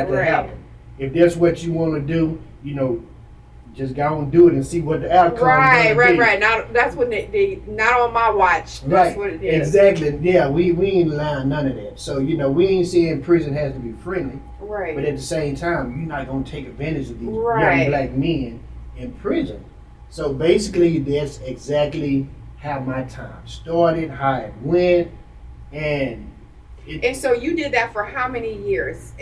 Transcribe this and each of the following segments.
tried to happen. If that's what you want to do, just go and do it and see what the outcome is. Right. Not that's what they not on my watch. That's what it is. Exactly. Yeah, we ain't allowing none of that. So we ain't saying prison has to be friendly. Right. But at the same time, you're not gonna take advantage of these young black men in prison. So basically, that's exactly how my time started, how it went, and so you did that for how many years?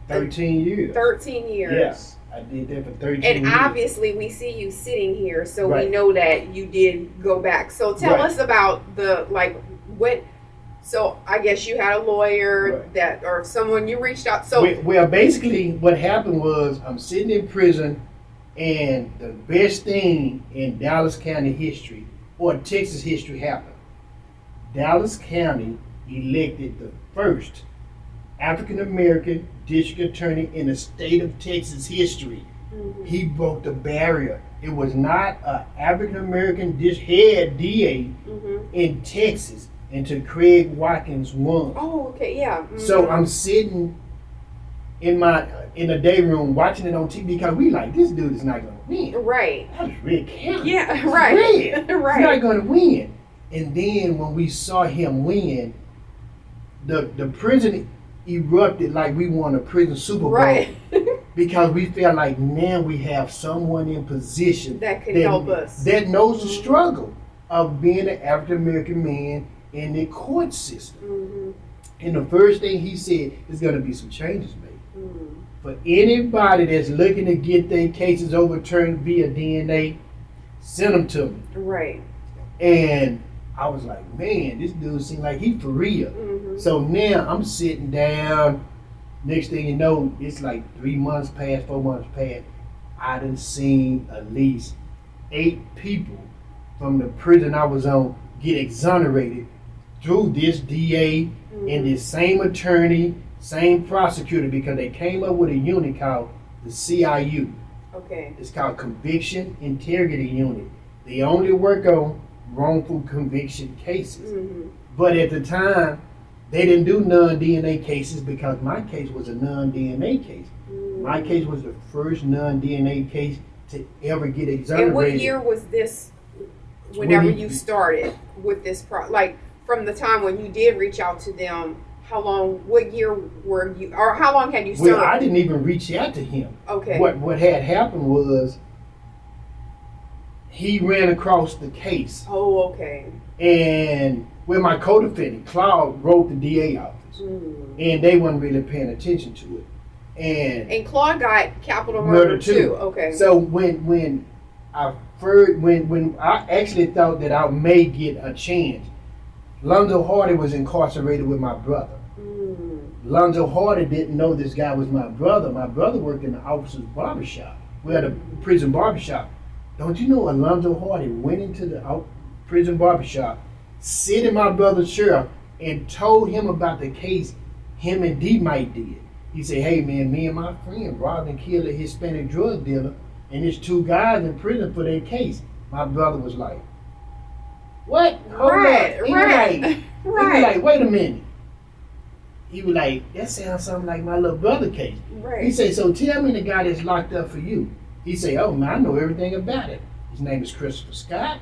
13 years. 13 years. Yes. I did that for 13 years. And obviously we see you sitting here, so we know that you did go back. So tell us about so I guess you had a lawyer or someone you reached out. So well, basically what happened was I'm sitting in prison, and the best thing in Dallas County history or Texas history happened. Dallas County elected the first African American district attorney in the state of Texas history. Mm-hmm. He broke the barrier. It was not an African American head DA in Texas until Craig Watkins won. Oh, okay, yeah. Mm-hmm. So I'm sitting in the day room watching it on TV because we like, this dude is not going to win. Right. That was Red County. Yeah, right. Right. He's not going to win. And then when we saw him win, the prison erupted like we won a prison Super Bowl. Right. Because we felt like now we have someone in position that can help us. That knows the struggle of being an African American man in the court system. Mm-hmm. And the first thing he said is going to be some changes made. Mm-hmm. For anybody that's looking to get their cases overturned via DNA, send them to me. Right. And I was like, man, this dude seemed like he for real. Mm-hmm. So now I'm sitting down. Next thing you know, it's like 3 months past, 4 months past. I done seen at least 8 people from the prison I was on get exonerated through this DA and this same attorney, same prosecutor, because they came up with a unit called the CIU. Okay. It's called Conviction Integrity Unit. They only work on wrongful conviction cases. Mm-hmm. But at the time, they didn't do non-DNA cases because my case was a non-DNA case. Mm-hmm. My case was the first non-DNA case to ever get exonerated. And what year was this, whenever you started with this, from the time when you did reach out to them, what year were you, or how long had you served? Well, I didn't even reach out to him. Okay. What had happened was he ran across the case. Oh, okay. And my co-defendant, Claude, wrote the DA office. Mm. And they weren't really paying attention to it. And Claude got capital murder too. Okay. So when I actually thought that I may get a chance, Lonzo Hardy was incarcerated with my brother. Mm. Lonzo Hardy didn't know this guy was my brother. My brother worked in the officer's barbershop. We had a prison barbershop. Don't you know Alonzo Hardy went into the prison barbershop, sit in my brother's chair, and told him about the case him and D-Mike did. He said, hey man, me and my friend robbed and killed a Hispanic drug dealer, and there's 2 guys in prison for their case. My brother was like, what? Hold up. He was like, wait a minute. He was like, that sounds something like my little brother case. Right. He said, so tell me the guy that's locked up for you. He said, oh man, I know everything about it. His name is Christopher Scott.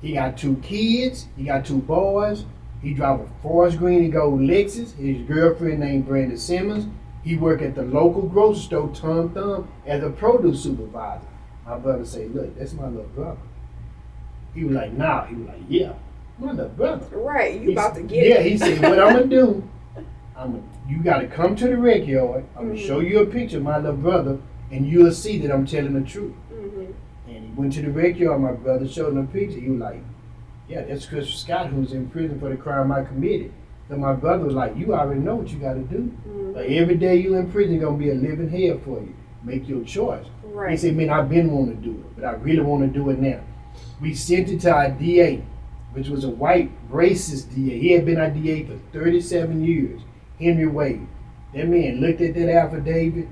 He got 2 kids. He got 2 boys. He drive a Forest Green and Gold Lexus. His girlfriend named Brenda Simmons. He worked at the local grocery store, Tom Thumb, as a produce supervisor. My brother said, look, that's my little brother. He was like, nah. He was like, yeah, my little brother. Right, you about to get it. Yeah, he said, what I'm going to do, you got to come to the rec yard. I'm going to show you a picture of my little brother, and you'll see that I'm telling the truth. Mm-hmm. And he went to the rec yard. My brother showed him a picture. He was like, yeah, that's Christopher Scott, who's in prison for the crime I committed. So my brother was like, you already know what you got to do. Mm-hmm. But every day you in prison going to be a living hell for you. Make your choice. Right. He said, man, I've been wanting to do it, but I really want to do it now. We sent it to our DA, which was a white racist DA. He had been our DA for 37 years, Henry Wade. That man looked at that affidavit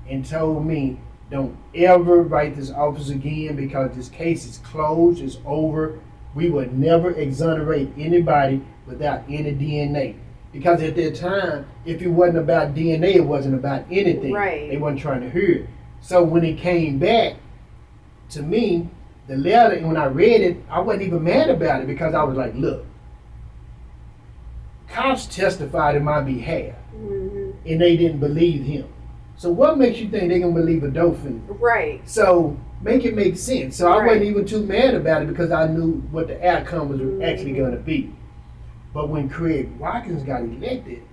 and told me, don't ever write this office again because this case is closed, it's over. We would never exonerate anybody without any DNA. Because at that time, if it wasn't about DNA, it wasn't about anything. Right. They wasn't trying to hear it. So when it came back to me, the letter, and when I read it, I wasn't even mad about it because I was like, look, cops testified in my behalf, and they didn't believe him. So what makes you think they're going to believe a dolphin? Right. So make it make sense. So I wasn't even too mad about it because I knew what the outcome was actually going to be. But when Craig Watkins got elected,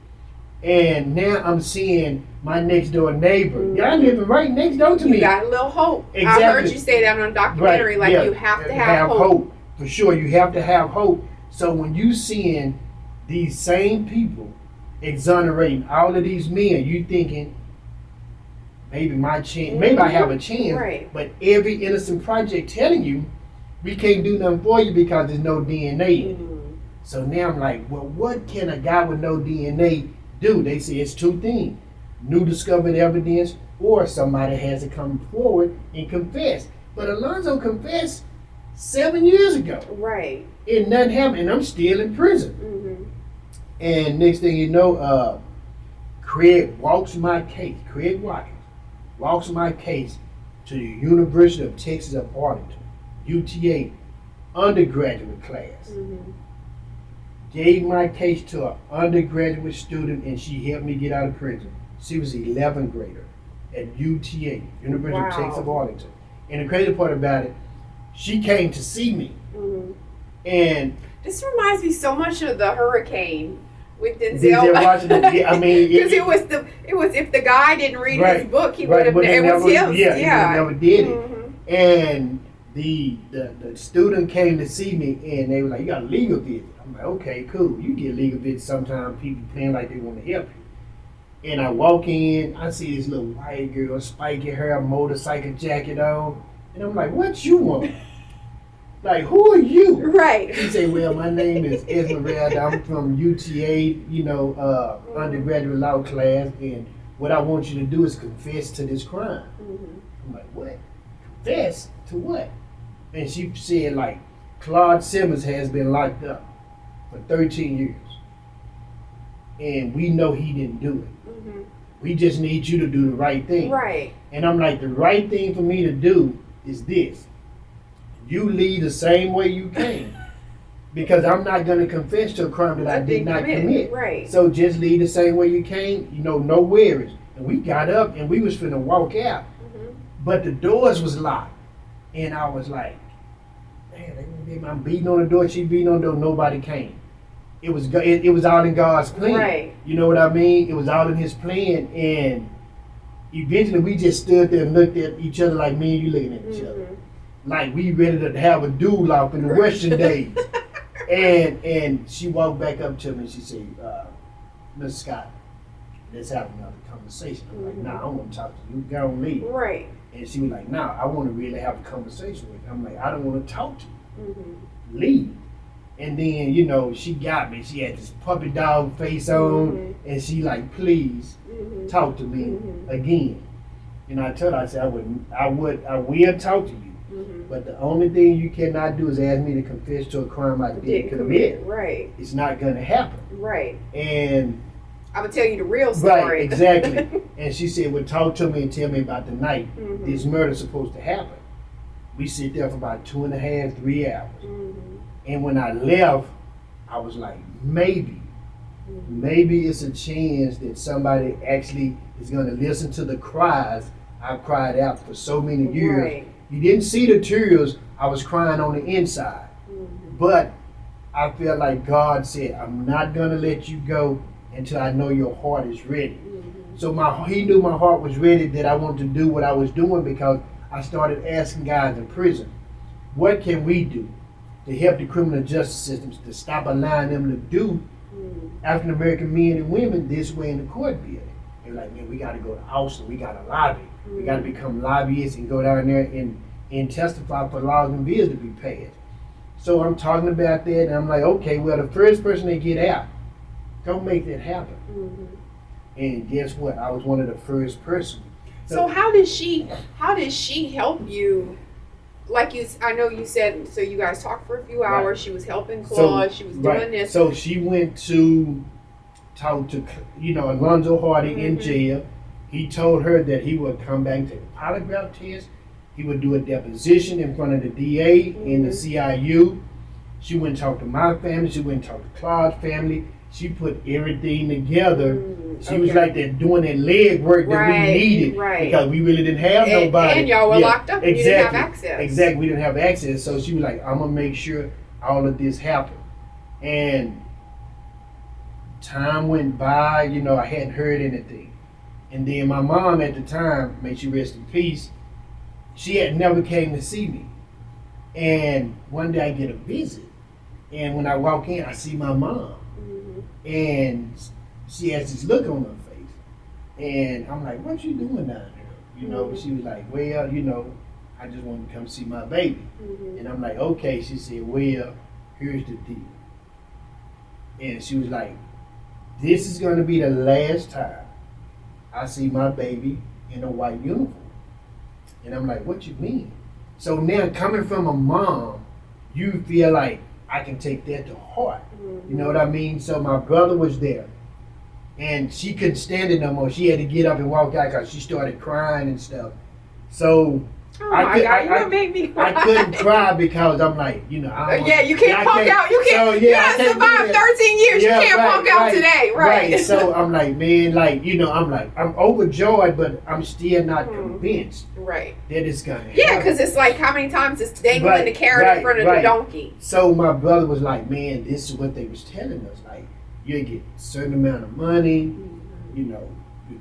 and now I'm seeing my next door neighbor. Y'all living right next door to me. You got a little hope. Exactly. I heard you say that on a documentary. Right. You have to have hope. For sure, you have to have hope. So when you seeing these same people exonerating all of these men, you thinking, maybe my chance, maybe I have a chance. Right. But every innocent project telling you, we can't do nothing for you because there's no DNA in it. So now I'm like, well, what can a guy with no DNA do? They say it's two things: new discovered evidence, or somebody has to come forward and confess. But Alonzo confessed 7 years ago. Right. And nothing happened, and I'm still in prison. And next thing you know, Craig Watkins walks my case to the University of Texas at Arlington, UTA, undergraduate class. Gave my case to an undergraduate student, and she helped me get out of prison. She was an 11th grader at UTA, University of Texas at Arlington. And the crazy part about it, she came to see me. And this reminds me so much of the Hurricane with Denzel Washington. Yeah, I mean, because it was if the guy didn't read his book, he would have. It was him. Yeah, he never did it. And the student came to see me, and they were like, "You got a legal visit." I'm like, "Okay, cool. You get legal visits. Sometimes people playing like they want to help you." And I walk in, I see this little white girl, spiky hair, motorcycle jacket on, and I'm like, "What you want?" Like, who are you? Right. He said, well, my name is Esmeralda. I'm from UTA, undergraduate law class, and what I want you to do is confess to this crime. I'm like, what? Confess to what? And she said, like, Claude Simmons has been locked up for 13 years. And we know he didn't do it. We just need you to do the right thing. Right. And I'm like, the right thing for me to do is this. You leave the same way you came. Because I'm not going to confess to a crime that I did not commit. Right. So just leave the same way you came, no worries. And we got up and we was finna walk out. But the doors was locked. And I was like, man, I'm beating on the door, she beating on the door, nobody came. It was all in God's plan. Right. You know what I mean? It was all in his plan. And eventually we just stood there and looked at each other like me and you looking at each other. Like we ready to have a duel off in the Western days. And she walked back up to me and she said, Mr. Scott, let's have another conversation. I'm like, nah, I don't want to talk to you. Go and leave. Right. And she was like, nah, I want to really have a conversation with you. I'm like, I don't want to talk to you. Leave. And then, she got me. She had this puppy dog face on, and she like, please talk to me again. And I told her, I said, I will talk to you. But the only thing you cannot do is ask me to confess to a crime I didn't commit. Right. It's not going to happen. Right. And I'm going to tell you the real story. Right, exactly. And she said, well, talk to me and tell me about the night this murder's supposed to happen. We sit there for about 2.5, 3 hours. And when I left, I was like, maybe it's a chance that somebody actually is going to listen to the cries I've cried out for so many years. Right. You didn't see the tears. I was crying on the inside. But I felt like God said, I'm not going to let you go until I know your heart is ready. So he knew my heart was ready, that I wanted to do what I was doing, because I started asking guys in prison, what can we do to help the criminal justice systems to stop allowing them to do African American men and women this way in the court building? They're like, man, we got to go to Austin. We got to lobby. We got to become lobbyists and go down there and testify for laws and bills to be passed. So I'm talking about that, and I'm like, okay, well, the first person they get out, go make that happen. And guess what? I was one of the first persons. So how did she help you? Like I know you said, so you guys talked for a few hours. She was helping Claude. She was doing this. So she went to talked to, Alonzo Hardy in jail. He told her that he would come back and take a polygraph test. He would do a deposition in front of the DA in the CIU. She went and talked to my family. She went and talked to Claude's family. She put everything together. She was like that doing that leg work that we needed because we really didn't have nobody. And y'all were locked up. Exactly. You didn't have access. Exactly. We didn't have access. So she was like, I'm going to make sure all of this happened. And time went by. I hadn't heard anything. And then my mom at the time, may she rest in peace, she had never came to see me. And one day I get a visit. And when I walk in, I see my mom. And she has this look on her face. And I'm like, what you doing down here? She was like, well, I just wanted to come see my baby. And I'm like, okay. She said, well, here's the deal. And she was like, this is going to be the last time I see my baby in a white uniform. And I'm like, what you mean? So now coming from a mom, you feel like I can take that to heart. You know what I mean? So my brother was there. And she couldn't stand it no more. She had to get up and walk out because she started crying and stuff. So I couldn't cry because I'm like, you can't punk out. You can't. You have survived 13 years. You can't punk out today, right? So I'm like, man, I'm overjoyed, but I'm still not convinced, that it's gonna happen. Yeah, because it's like how many times it's dangling the carrot in front of the donkey. So my brother was like, man, this is what they was telling us. Like, you get a certain amount of money, you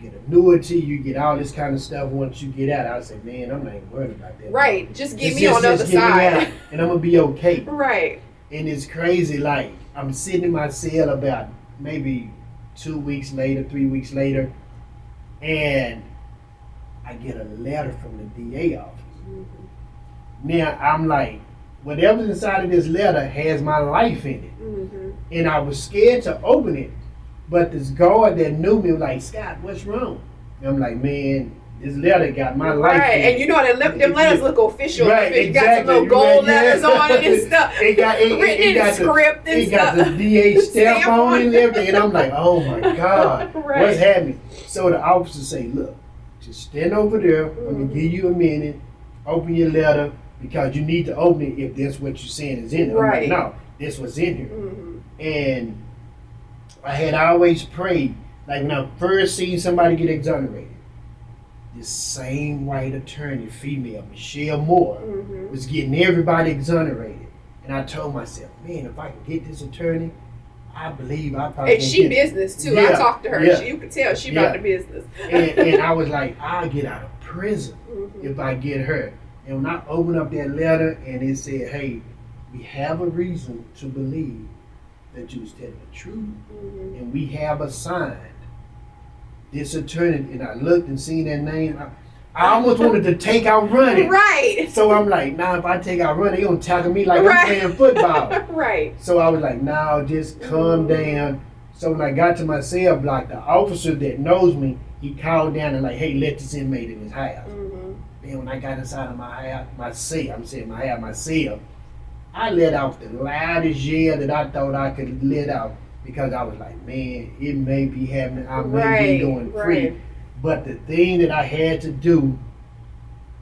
get annuity, you get all this kind of stuff once you get out. I said, man, I'm not even worried about that. Right. Just get me on the other side. And I'm going to be okay. Right. And it's crazy. Like, I'm sitting in my cell about maybe 2 weeks later, 3 weeks later, and I get a letter from the DA office. Now, I'm like, whatever's inside of this letter has my life in it. And I was scared to open it. But this guard that knew me was like, Scott, what's wrong? And I'm like, man, this letter got my life. Right, and them letters look official. Right, exactly. You got some little gold letters on it and stuff. It got script and stuff. It got the DA stamp on it and everything. And I'm like, oh my God, what's happening? So the officer say, look, just stand over there. I'm going to give you a minute. Open your letter because you need to open it if that's what you're saying is in it. I'm like, no, this was in here. And I had always prayed, like when I first seen somebody get exonerated, this same white attorney, female, Michelle Moore, was getting everybody exonerated. And I told myself, man, if I can get this attorney, I believe I probably and she business too. I talked to her. You could tell she about the business. and I was like, I'll get out of prison if I get her. And when I opened up that letter and it said, hey, we have a reason to believe that you was telling the truth, and we have assigned this attorney. And I looked and seen that name. I almost wanted to take out running. Right. So I'm like, if I take out running, they're gonna tackle me like I'm playing football. Right. So I was like, just calm down. So when I got to my cell block, the officer that knows me, he called down and like, hey, let this inmate in his house. And when I got inside of my cell, I let out the loudest yell that I thought I could let out because I was like, man, it may be happening. I may be going free. But the thing that I had to do,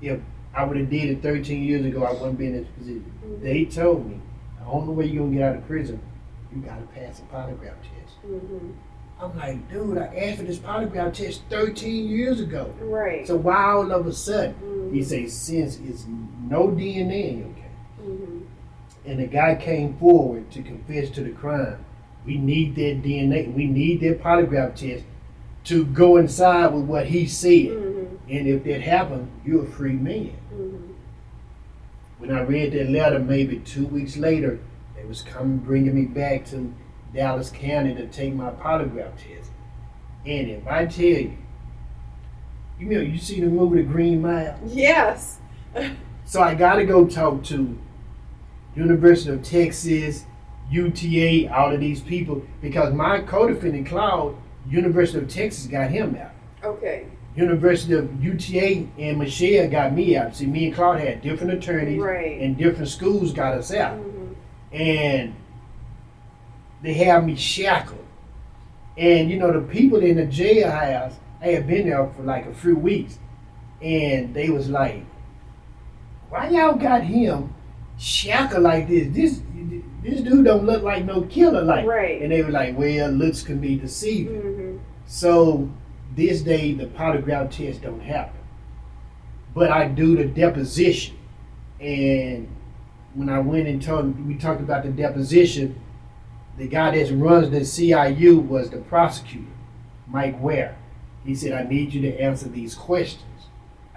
if I would have did it 13 years ago, I wouldn't be in this position. They told me, the only way you're going to get out of prison, you got to pass a polygraph test. I'm like, dude, I asked for this polygraph test 13 years ago. Right. So why all of a sudden? He says, since it's no DNA in your case, and the guy came forward to confess to the crime, we need that DNA, we need that polygraph test to go inside with what he said. And if that happened, you're a free man. When I read that letter, maybe 2 weeks later, they was bringing me back to Dallas County to take my polygraph test. And if I tell you, you see the movie The Green Mile? Yes. So I got to go talk to University of Texas, UTA, all of these people, because my co-defendant, Claude, University of Texas got him out. Okay. University of UTA and Michelle got me out. See, me and Claude had different attorneys, and different schools got us out. And they have me shackled. And you know, the people in the jailhouse, I had been there for like a few weeks, and they was like, "Why y'all got him shackled like this? This dude don't look like no killer, like." Right. And they were like, "Well, looks can be deceiving." Mm-hmm. So this day the polygraph test don't happen, but I do the deposition. And when I went and we talked about the deposition, the guy that runs the CIU was the prosecutor, Mike Ware. He said, "I need you to answer these questions."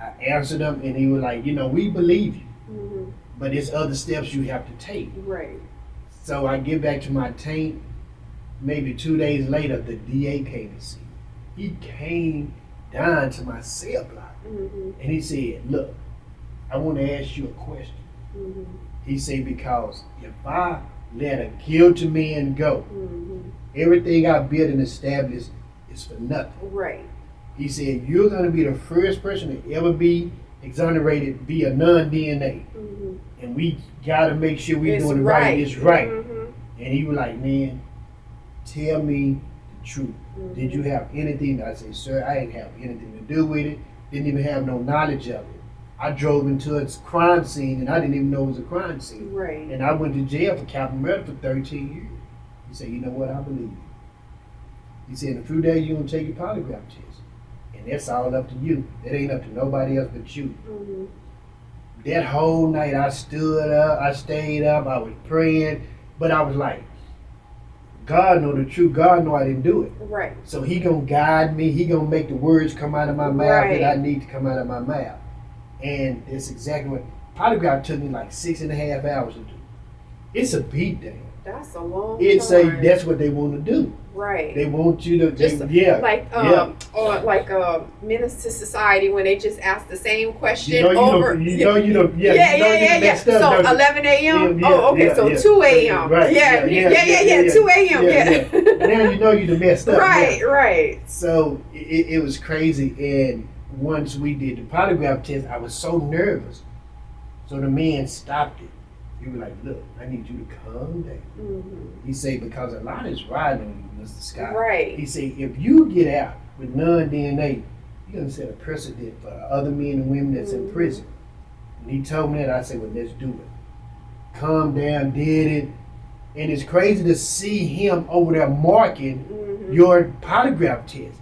I answered them, and he was like, "You know, we believe you, Mm-hmm. but there's other steps you have to take." Right. So I get back to my taint. Maybe 2 days later, the DA came to see me. He came down to my cell block, Mm-hmm. and he said, "Look, I want to ask you a question." Mm-hmm. He said, "Because if I let a guilty man go, Mm-hmm. everything I built and established is for nothing." Right. He said, "You're going to be the first person to ever be exonerated via non-DNA. Mm-hmm. And we got to make sure we're It's doing it right. right. It's right." Mm-hmm. And he was like, "Man, tell me the truth. Mm-hmm. Did you have anything?" I said, "Sir, I didn't have anything to do with it. Didn't even have no knowledge of it. I drove into a crime scene and I didn't even know it was a crime scene. Right. And I went to jail for capital murder for 13 years." He said, "You know what? I believe you." He said, "In a few days, you're going to take your polygraph test. And that's all up to you. It ain't up to nobody else but you." Mm-hmm. That whole night, I stood up, I stayed up, I was praying, but I was like, God know the truth. God know I didn't do it. Right. So he going to guide me. He going to make the words come out of my mouth Right. that I need to come out of my mouth. And that's exactly what, polygraph took me like 6.5 hours to do. It's a beat down. That's a long It's time. that's what they want to do. Right. They want you to, Just yeah. like yeah. or like Menace to Society when they just ask the same question You know you over. don't, you know you don't, yeah, Yeah, you know yeah, you yeah, yeah. messed up, So don't you? 11 a.m. Yeah, Oh, okay. yeah, So yeah. 2 a.m. Right. Yeah, yeah. 2 a.m. Yeah. Now you know you done messed up. Right, now. right. So it was crazy. And once we did the polygraph test, I was so nervous. So the man stopped it. He was like, "Look, I need you to calm down." Mm-hmm. He said, "Because a lot is riding on you, Mr. Scott." Right. He said, "If you get out with non-DNA, you're going to set a precedent for other men and women that's in prison." And he told me that. I said, "Well, let's do it." Calm down, did it. And it's crazy to see him over there marking your polygraph test.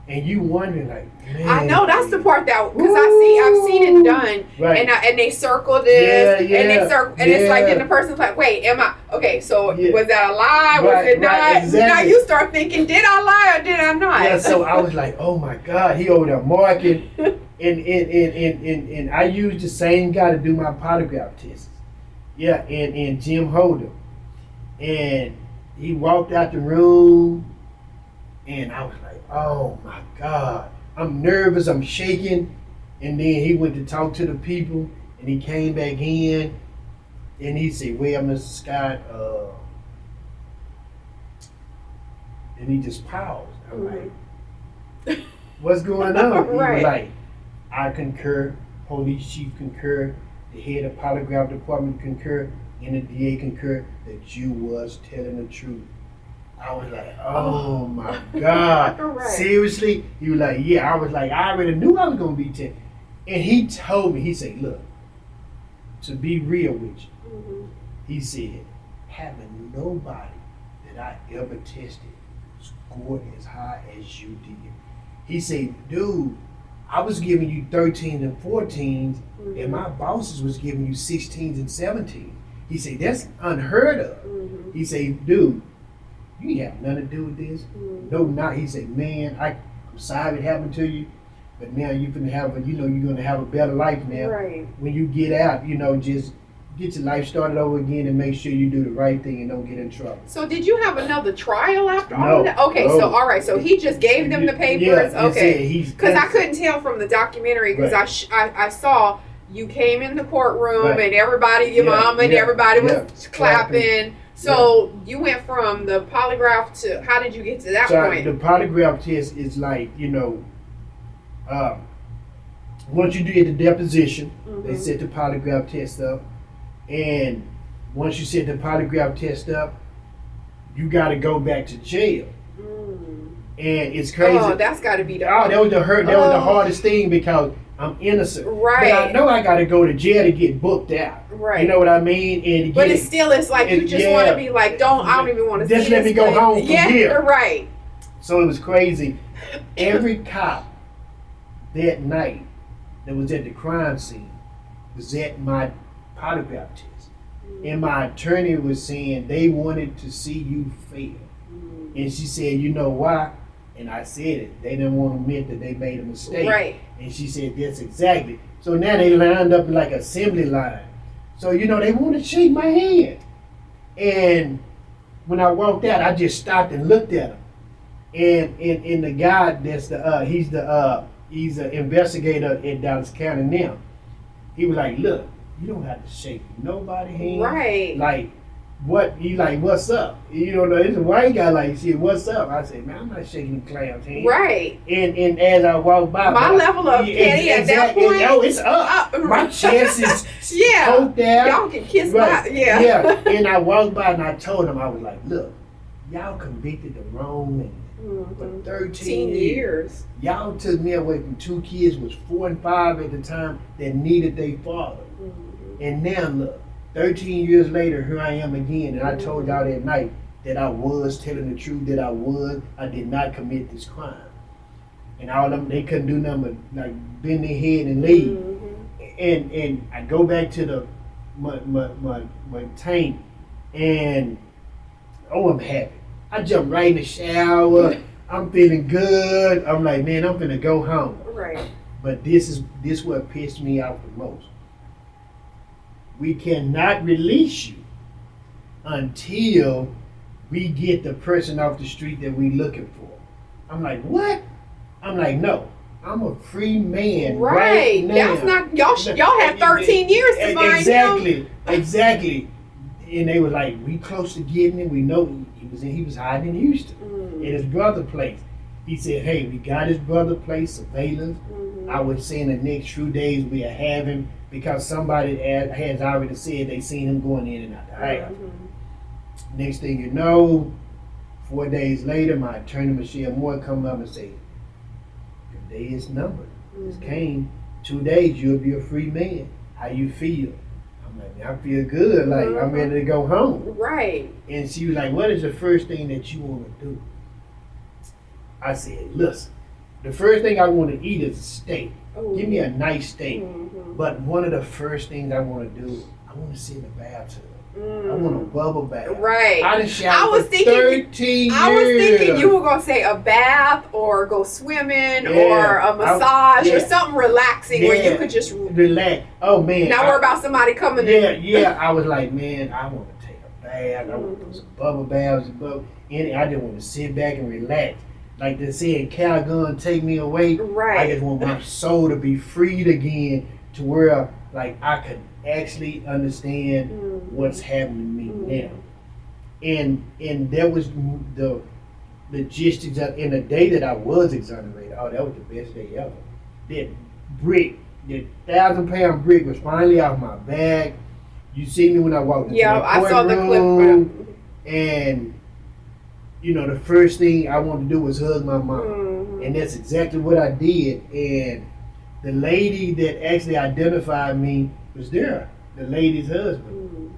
And you wondering like, man. I know that's the part that because I've seen it done, Right. and they circle this, Yeah, and they circle, and it's like yeah. then the person's like, "Wait, am I okay? So Yeah. was that a lie? Was Right, it not?" right, exactly. Now you start thinking, "Did I lie or did I not?" Yeah, so I was like, oh my God, he over there marking. And I used the same guy to do my polygraph tests. Yeah, and Jim Holder. And he walked out the room, and I was like, oh my God. I'm nervous, I'm shaking. And then he went to talk to the people, and he came back in, and he said, "Well, Mr. Scott," and he just paused. I'm like, what's going on? He Right. was like, "I concur, police chief concur, the head of polygraph department concur, and the DA concur that you was telling the truth." I was like, oh my God. Right. Seriously? He was like, yeah. I was like, I already knew I was going to be 10. And he told me, he said, "Look, to be real with you," he said, "having nobody that I ever tested scored as high as you did." He said, "Dude, I was giving you 13s and 14s, and my bosses was giving you 16s and 17s. He said, that's unheard of." He said, "Dude, you ain't have nothing to do with this." No, not. He said, "Man, I'm sorry it happened to you, but now you're gonna have you're gonna have a better life now. Right. When you get out, just get your life started over again and make sure you do the right thing and don't get in trouble." So did you have another trial after all No, of that? Okay, no. so all right, so he just gave them the papers. Yeah, Okay, because I couldn't tell from the documentary because Right. I saw you came in the courtroom Right. and everybody, your Yeah, mom and yeah, everybody was yeah, clapping. So you went from the polygraph to how did you get to that So point? the polygraph test is like, once you do the deposition, they set the polygraph test up. And once you set the polygraph test up, you got to go back to jail. And it's crazy. Oh, that's got to be the. Oh, that was the hurt. That was the hardest thing because I'm innocent. Right. But I know I got to go to jail to get booked out. Right. You know what I mean? And but it's still, it's like you just want to be like, I don't even want to. Just let me go home from here. Right. So it was crazy. Every cop that night that was at the crime scene was at my polygraph test. And my attorney was saying they wanted to see you fail. And she said, you know why? And I said it. They didn't want to admit that they made a mistake. Right. And she said, that's exactly. So now they lined up like assembly line. So, they want to shake my hand. And when I walked out, I just stopped and looked at him. And the guy that's he's an investigator in Dallas County now. He was like, look, you don't have to shake nobody's hand. Right. Like, what? He like, what's up? It's a white guy like, shit, what's up? I said, man, I'm not shaking the clown's hand. Right. And as I walk by, my level of petty at that point. Oh, it's up. My chest is poked out. Y'all can kiss right. Yeah. Yeah. And I walked by and I told him, I was like, look, y'all convicted the wrong man. For 13 years. Y'all took me away from 2 kids, was 4 and 5 at the time, that needed their father. And now look, 13 years later, here I am again, and I told y'all that night that I was telling the truth, that I did not commit this crime. And all them, they couldn't do nothing but like bend their head and leave. And I go back to my tank, and I'm happy. I jump right in the shower. I'm feeling good. I'm like, man, I'm gonna go home. Right. But this what pissed me off the most. We cannot release you until we get the person off the street that we looking for. I'm like, what? I'm like, no. I'm a free man right now. That's not y'all had 13 years to find him. Exactly. And they were like, we close to getting him. We know he was hiding in Houston at his brother's place. He said, hey, we got his brother's place, surveillance. I was saying the next few days we'll have him because somebody has already said they seen him going in and out the house. Next thing you know, 4 days later, my attorney Michelle Moore come up and say, your day is numbered. This came 2 days, you'll be a free man. How you feel? I'm like, man, I feel good. Like, I'm ready to go home. Right. And she was like, what is the first thing that you want to do? I said, listen, the first thing I want to eat is a steak. Give me a nice steak. But one of the first things I want to do, I want to sit in the bathtub. I want a bubble bath. Right. I done showered for 13 years. I was thinking you were going to say a bath or go swimming or a massage or something relaxing where you could just relax. Oh, man. Not worry about somebody coming in. Yeah. I was like, man, I want to take a bath. I want to do some bubble baths. And I just want to sit back and relax. Like they said, Calgon, take me away. Right. I just want my soul to be freed again to where like I could actually understand what's happening to me now. And that was the logistics of, in the day that I was exonerated. Oh, that was the best day ever. That 1,000-pound brick was finally off my back. You see me when I walked into the courtroom. I saw the clip. And the first thing I wanted to do was hug my mom. And that's exactly what I did. And the lady that actually identified me was there. The lady's husband.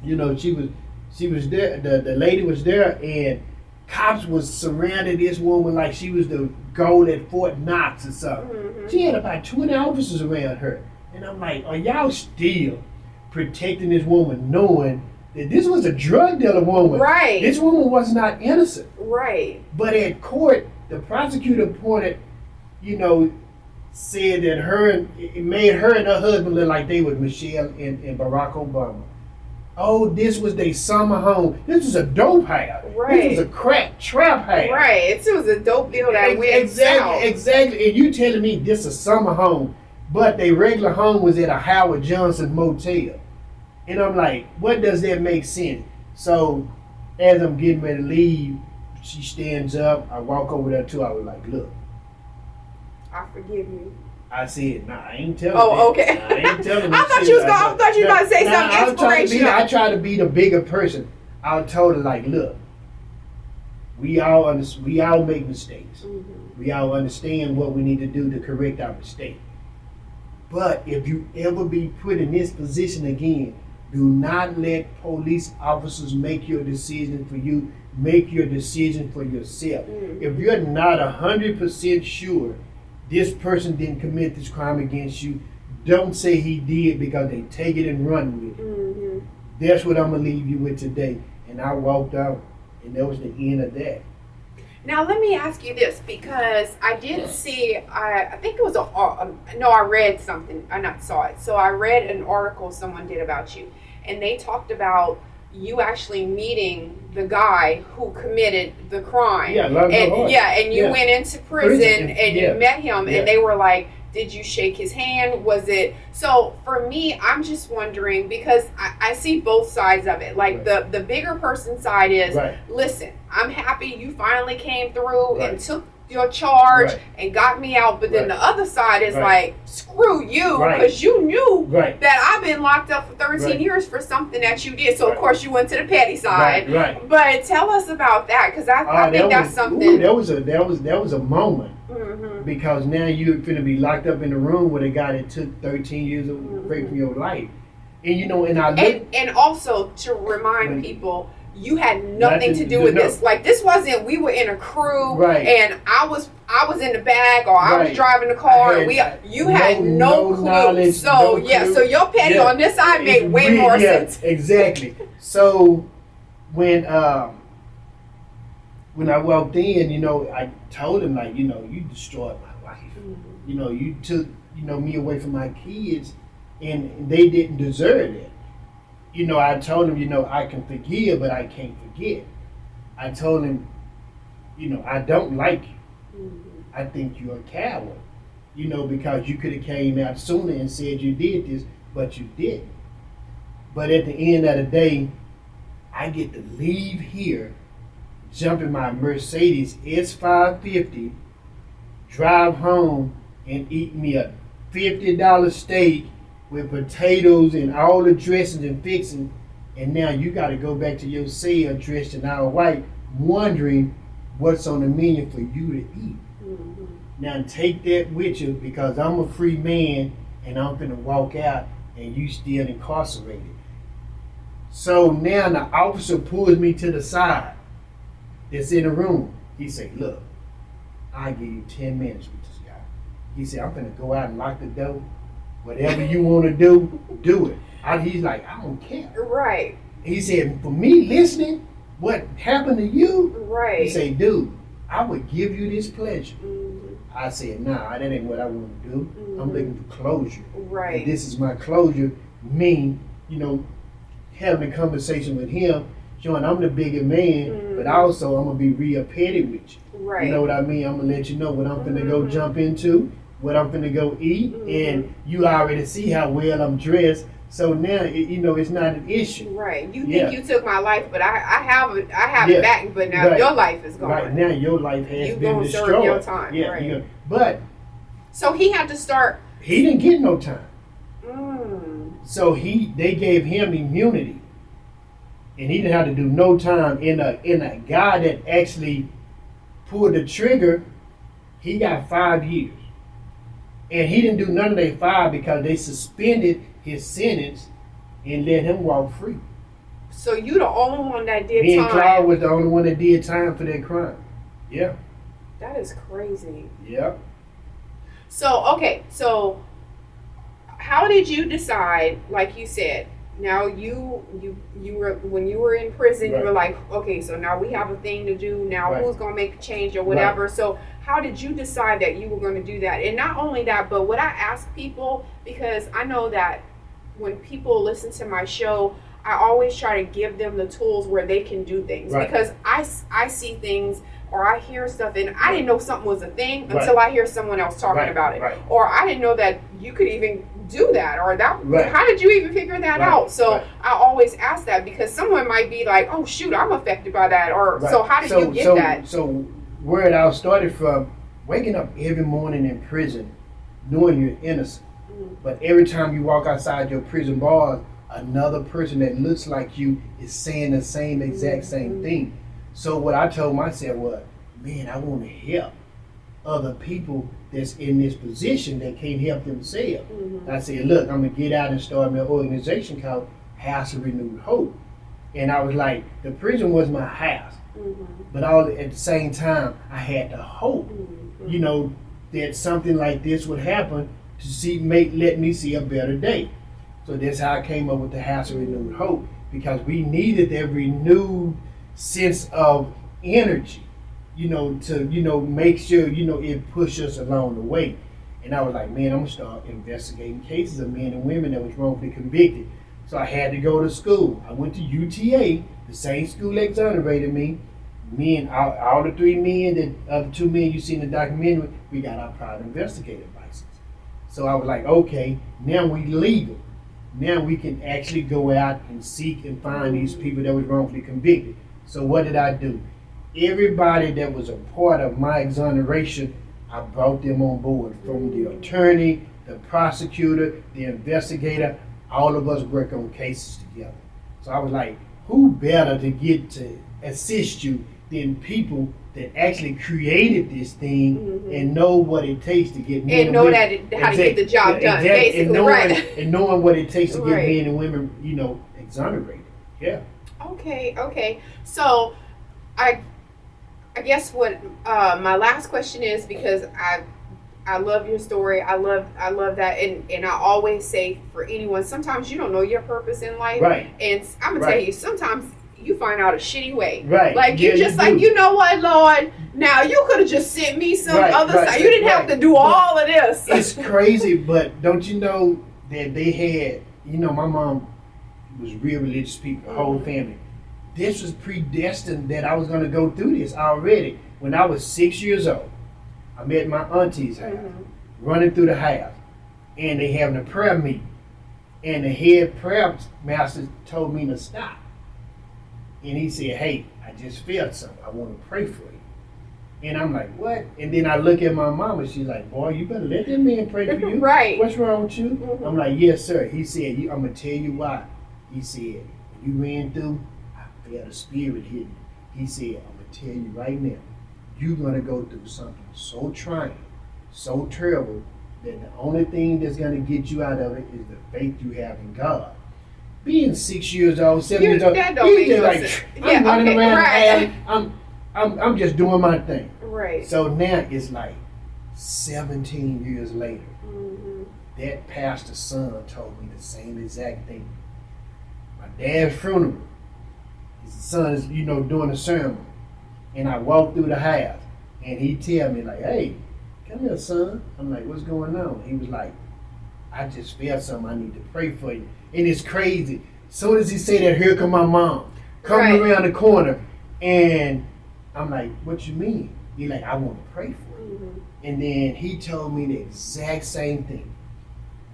She was there. The lady was there, and cops was surrounding this woman like she was the gold at Fort Knox or something. She had about 20 officers around her. And I'm like, are y'all still protecting this woman knowing that this was a drug dealer woman? Right. This woman was not innocent. Right. But at court, the prosecutor pointed, said that it made her and her husband look like they were Michelle and Barack Obama. Oh, this was their summer home. This was a dope house. Right. This was a crack trap house. Right. It was a dope deal that went south. Exactly. And you telling me this is a summer home, but their regular home was at a Howard Johnson motel. And I'm like, what does that make sense? So as I'm getting ready to leave, she stands up. I walk over there too. I was like, look. I forgive you. I said, nah, I ain't telling you. Oh, that. okay. I ain't telling I thought you was going to say something inspirational. I try to be the bigger person. I told her, like, look, We all make mistakes. We all understand what we need to do to correct our mistake. But if you ever be put in this position again, do not let police officers make your decision for you. Make your decision for yourself. If you're not 100% sure this person didn't commit this crime against you, don't say he did, because they take it and run with it. That's what I'm going to leave you with today. And I walked out, and that was the end of that. Now let me ask you this, because I did see, I think it was I read something, I not saw it. So I read an article someone did about you, and they talked about you actually meeting the guy who committed the crime. And you went into prison and you met him, and they were like, did you shake his hand? Was it? So for me, I'm just wondering, because I see both sides of it. Like the bigger person side is, listen, I'm happy you finally came through and took your charge and got me out. But then the other side is like, screw you, because you knew that I've been locked up for 13 years for something that you did. So of course you went to the petty side. But tell us about that, because I think that's something. That was a moment. Because now you're going to be locked up in a room with a guy that took 13 years away from your life. And you know, and also to remind people, you had nothing to do with this. Like, this wasn't, we were in a crew and I was in the back, or I was driving the car, and you had no clue. Knowledge, so so your petty on this side made way more sense. Exactly. So when I walked in, you know, I told him, like, you know, you destroyed my life. You know, you took, you know, me away from my kids, and they didn't deserve it. You know, I told him, you know, I can forgive, but I can't forget. I told him, you know, I don't like you. I think you're a coward. You know, because you could have came out sooner and said you did this, but you didn't. But at the end of the day, I get to leave here, jump in my Mercedes S550, drive home, and eat me a $50 steak with potatoes and all the dressings and fixing, and now you got to go back to your cell dressed in all white, wondering what's on the menu for you to eat. Now take that with you, because I'm a free man and I'm gonna walk out and you still incarcerated. So now the officer pulls me to the side that's in the room. He say, look, I'll give you 10 minutes with this guy. He said, I'm gonna go out and lock the door. Whatever you want to do, do it. He's like, I don't care. Right. He said, for me listening, what happened to you? Right. He said, dude, I would give you this pleasure. I said, nah, that ain't what I want to do. I'm looking for closure. Right. And this is my closure. Me, you know, having a conversation with him, showing I'm the bigger man, but also I'm going to be real petty with you. Right. You know what I mean? I'm going to let you know what I'm going to go jump into, what I'm finna go eat, and you already see how well I'm dressed. So now, you know, it's not an issue. Right. You think you took my life, but I have it back. But now your life is gone. Right now, your life has been gonna destroyed. Serve your time. Yeah. Right. But so he had to start. He didn't get no time. So they gave him immunity, and he didn't have to do no time. In a guy that actually pulled the trigger, he got 5 years. And he didn't do none of their 5 because they suspended his sentence and let him walk free. So you the only one that did Me time. and Clyde was the only one that did time for that crime. Yeah. That is crazy. Yeah. So, okay, so how did you decide, like you said, now you were, when you were in prison, you were like, okay, so now we have a thing to do. Now who's going to make a change or whatever. So how did you decide that you were going to do that? And not only that, but what I ask people, because I know that when people listen to my show, I always try to give them the tools where they can do things. Because I see things or I hear stuff and I didn't know something was a thing until I hear someone else talking about it. Or I didn't know that you could even do that, or that how did you even figure that out? So I always ask that, because someone might be like, oh shoot, I'm affected by that, or so how did you get that? So where it all started from, waking up every morning in prison knowing you're innocent, but every time you walk outside your prison bars, another person that looks like you is saying the same exact same thing. So what I told myself was, man, I want to help other people that's in this position that can't help themselves. Mm-hmm. I said, look, I'm going to get out and start my organization called House of Renewed Hope. And I was like, the prison was my house. Mm-hmm. But all at the same time, I had the hope, Mm-hmm. you know, that something like this would happen to let me see a better day. So that's how I came up with the House of Renewed Hope, because we needed that renewed sense of energy, you know, to, you know, make sure, you know, it pushed us along the way. And I was like, man, I'm gonna start investigating cases of men and women that was wrongfully convicted. So I had to go to school. I went to UTA, the same school that exonerated me. Me and all the three men, the other two men you see in the documentary, we got our private investigator license. So I was like, okay, now we legal. Now we can actually go out and seek and find these people that was wrongfully convicted. So what did I do? Everybody that was a part of my exoneration, I brought them on board, from the attorney, the prosecutor, the investigator. All of us work on cases together. So I was like, who better to get to assist you than people that actually created this thing and know what it takes to get men and know that how to get the job done, basically, and knowing, right? And knowing what it takes to get Right. men and women, you know, exonerated. Yeah. Okay. So, I guess what my last question is, because I love your story. I love that, and I always say, for anyone, sometimes you don't know your purpose in life, Right. And I'm gonna tell you, sometimes you find out a shitty way, Right. Like you just like, you know what, Lord, now you could have just sent me some other side. You didn't have to do all of this. It's crazy, but don't you know that they had, you know, my mom was real religious people, the whole family. This was predestined that I was going to go through this already. When I was 6 years old, I met my auntie's house, running through the house, and they having a prayer meeting. And the head prayer master told me to stop. And he said, hey, I just felt something. I want to pray for you. And I'm like, what? And then I look at my mom and she's like, boy, you better let that man pray for you. Right. What's wrong with you? I'm like, yes, sir. He said, I'm going to tell you why. He said, when you ran through, I felt a spirit hit you. He said, I'm going to tell you right now, you're going to go through something so trying, so terrible, that the only thing that's going to get you out of it is the faith you have in God. Being 6 years old, 7 years old, that don't he's make just no like, sense. I'm running around right. the alley, I'm just doing my thing. Right. So now it's like 17 years later, that pastor's son told me the same exact thing. My dad's funeral, his son is, you know, doing a sermon, and I walk through the house, and he tell me like, hey, come here, son. I'm like, what's going on? He was like, I just felt something, I need to pray for you. And it's crazy. Soon as he say that, here come my mom, coming around the corner, and I'm like, what you mean? He like, I want to pray for you. And then he told me the exact same thing.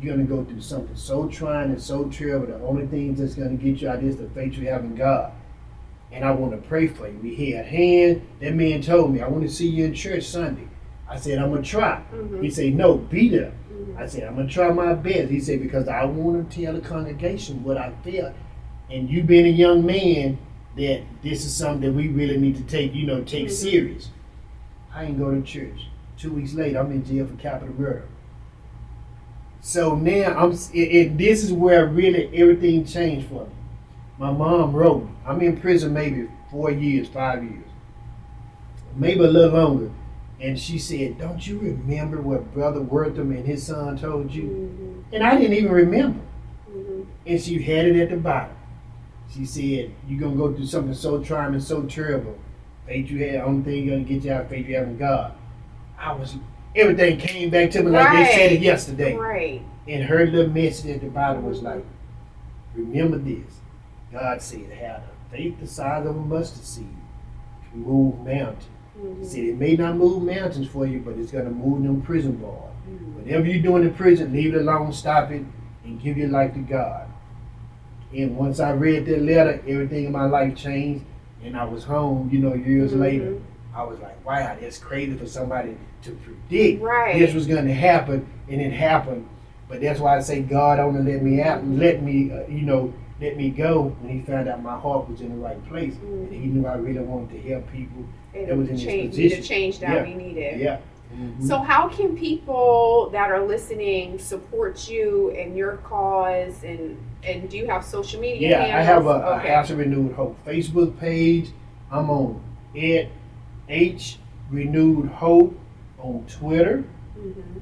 You're going to go through something so trying and so terrible. The only thing that's going to get you out of this is the faith you have in God. And I want to pray for you. We had hand. That man told me, I want to see you in church Sunday. I said, I'm going to try. He said, no, be there. I said, I'm going to try my best. He said, because I want to tell the congregation what I felt. And you being a young man, that this is something that we really need to take serious. I ain't go to church. 2 weeks later, I'm in jail for capital murder. So now this is where really everything changed for me. My mom wrote me. I'm in prison maybe 4 years, 5 years, maybe a little longer. And she said, don't you remember what Brother Wortham and his son told you? And I didn't even remember. And she had it at the bottom. She said, you're going to go through something so trying and so terrible. Faith you have, only thing going to get you out of faith you have in God. Everything came back to me like they said it yesterday. Right. And her little message at the bottom was like, remember this. God said, have the faith the size of a mustard seed to move mountains. He said, it may not move mountains for you, but it's going to move them prison bars. Whatever you're doing in prison, leave it alone, stop it, and give your life to God. And once I read that letter, everything in my life changed, and I was home, years later. I was like, wow, that's crazy for somebody to predict this was going to happen, and it happened. But that's why I say God only let me out and let me, let me go when he found out my heart was in the right place. And he knew I really wanted to help people that was in this position. The change that we needed. Yeah. So how can people that are listening support you and your cause, and do you have social media handles? I have a House of Renewed Hope Facebook page. I'm on H Renewed Hope on Twitter.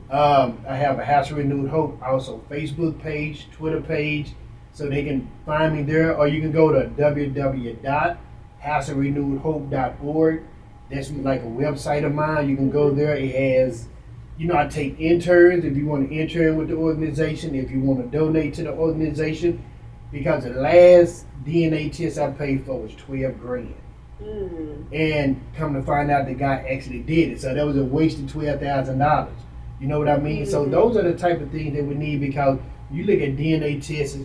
I have a House of Renewed Hope also Facebook page, Twitter page, so they can find me there, or you can go to www.houseofrenewedhope.org. That's like a website of mine. You can go there. It has, I take interns if you want to intern with the organization, if you want to donate to the organization, because the last DNA test I paid for was $12,000. And come to find out the guy actually did it. So that was a wasted $12,000. You know what I mean? So those are the type of things that we need, because you look at DNA tests,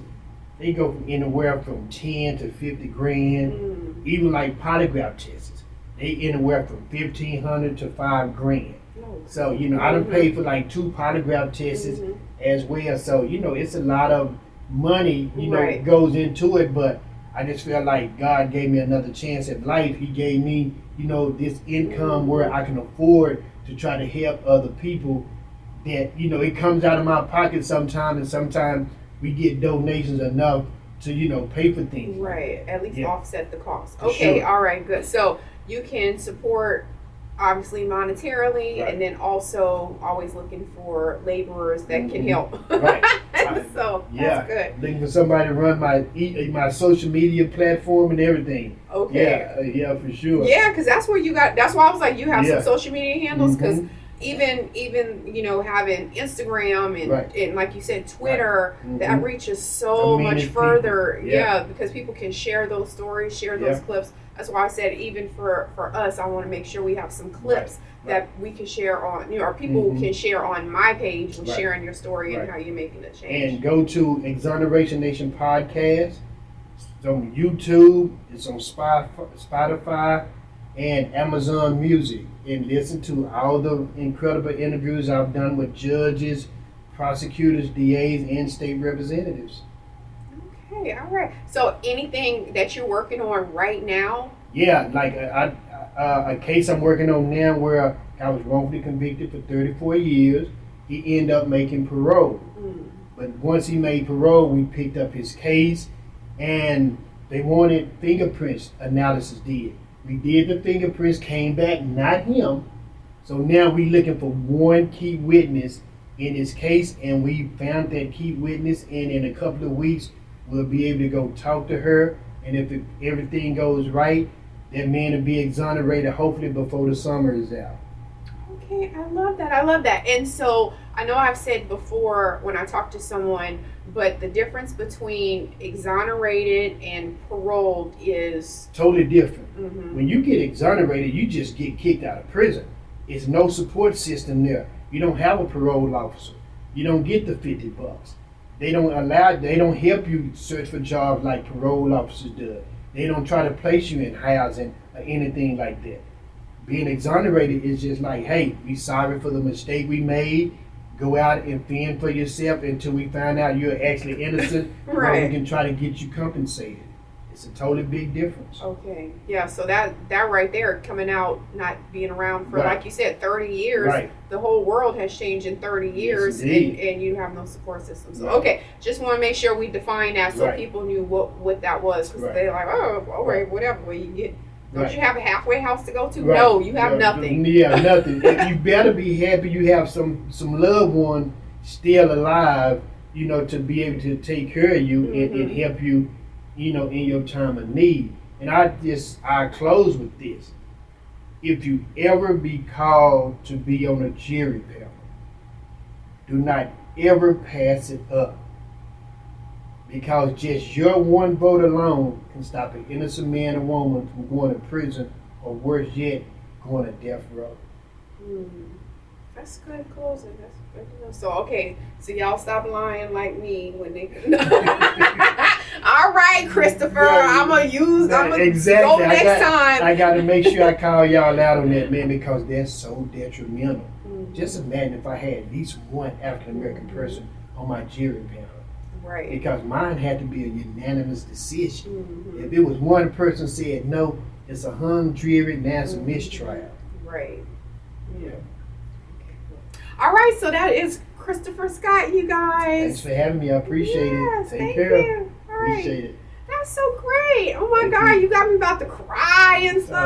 they go from anywhere from 10 to 50 grand. Even like polygraph tests, they anywhere from 1,500 to $5,000. So I done paid for like 2 polygraph tests as well. So it's a lot of money goes into it, but I just feel like God gave me another chance at life. He gave me this income where I can afford to try to help other people. That it comes out of my pocket sometimes, and sometimes we get donations enough to pay for things. Right, at least offset the cost. Okay, all right, good. So you can support obviously monetarily, and then also always looking for laborers that can help. Right. So that's good. Looking for somebody to run my social media platform and everything. Okay. Yeah, for sure. Yeah, because that's where that's why I was like, you have some social media handles, because even having Instagram and like you said, Twitter, that reaches so much further. Because people can share those stories, share those clips. That's why I said, even for us, I want to make sure we have some clips that we can share on, or people can share on my page with sharing your story and how you're making a change. And go to Exoneration Nation Podcast. It's on YouTube. It's on Spotify and Amazon Music. And listen to all the incredible interviews I've done with judges, prosecutors, DAs, and state representatives. Okay, all right. So anything that you're working on right now? Yeah, like a case I'm working on now where I was wrongfully convicted for 34 years. He ended up making parole. But once he made parole, we picked up his case, and they wanted fingerprints analysis did. We did the fingerprints, came back, not him. So now we're looking for one key witness in his case, and we found that key witness, and in a couple of weeks, we'll be able to go talk to her, and if everything goes right, that man will be exonerated hopefully before the summer is out. Okay, I love that. And so I know I've said before when I talk to someone, but the difference between exonerated and paroled is totally different. When you get exonerated, you just get kicked out of prison. It's no support system there. You don't have a parole officer. You don't get the $50. They don't help you search for jobs like parole officers do. They don't try to place you in housing or anything like that. Being exonerated is just like, hey, we sorry for the mistake we made. Go out and fend for yourself until we find out you're actually innocent. Or we can try to get you compensated. It's a totally big difference. Okay. Yeah, so that right there, coming out, not being around for, like you said, 30 years, the whole world has changed in 30 years, and you have no support system. So, okay, just want to make sure we define that so people knew what that was. Because they're like, oh, all right, whatever. Well, you get, don't you have a halfway house to go to? No, you have nothing. Yeah, nothing. You better be happy you have some loved one still alive, to be able to take care of you and help you, in your time of need. And I close with this. If you ever be called to be on a jury panel, do not ever pass it up. Because just your one vote alone can stop an innocent man or woman from going to prison, or worse yet, going to death row. That's good closing. That's good to know. So, okay, so y'all stop lying like me when they... All right, Christopher, I'm going to go next time. I got to make sure I call y'all out on that, man, because that's so detrimental. Just imagine if I had at least one African-American person on my jury panel. Right. Because mine had to be a unanimous decision. Mm-hmm. If it was one person said no, it's a hung jury, now it's a mistrial. Right. Yeah. All right, so that is Christopher Scott, you guys. Thanks for having me. I appreciate Yes, it. Take thank care. you. All right. Appreciate it. That's so great. Oh my Thank God, you. you got me about to cry and stuff.